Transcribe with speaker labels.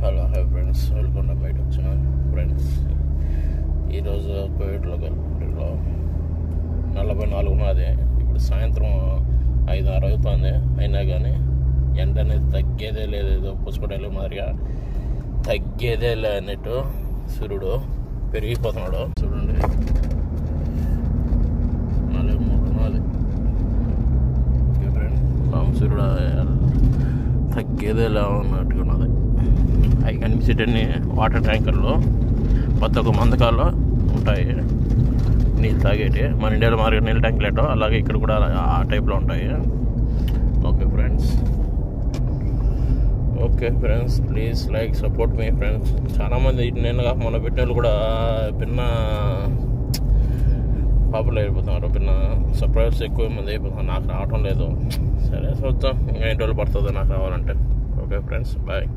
Speaker 1: Hello hi friends, welcome to my YouTube channel. Friends, ఈరోజు కోవిడ్లో 44 ఉన్నది. ఇప్పుడు సాయంత్రం 5-6 అవుతుంది. అయినా కానీ ఎండ అనేది తగ్గేదే లేదు. ఏదో పుసుకొడేలు మాదిరిగా తగ్గేదే లే అన్నట్టు సూర్యుడు పెరిగిపోతున్నాడు. చూడండి, 43 ఉన్నది. ఓకే ఫ్రెండ్స్, సూర్యుడు తగ్గేదే లే ఉన్నట్టుగా ఉన్నది. అవి కనిపించేటన్ని వాటర్ ట్యాంకర్లు ప్రతి ఒక్క మందకాల్లో ఉంటాయి, నీళ్ళు తాగేటి. మన ఇండియాలో మాదిరిగా నీళ్ళ ట్యాంకులు ఏటో అలాగే ఇక్కడ కూడా ఆ టైప్లో ఉంటాయి. Okay friends, please like support me friends. చాలామంది నేను కాక మొన్న పెట్టిన వాళ్ళు కూడా భిన్న పాపులర్ అయిపోతున్నారు, భిన్న సబ్స్క్రైబర్స్ ఎక్కువ మంది అయిపోతున్నారు. నాకు రావటం లేదు. సరే చూద్దాం, ఇంకా 8 రోజులు పడుతుంది నాకు రావాలంటే. Okay friends, bye.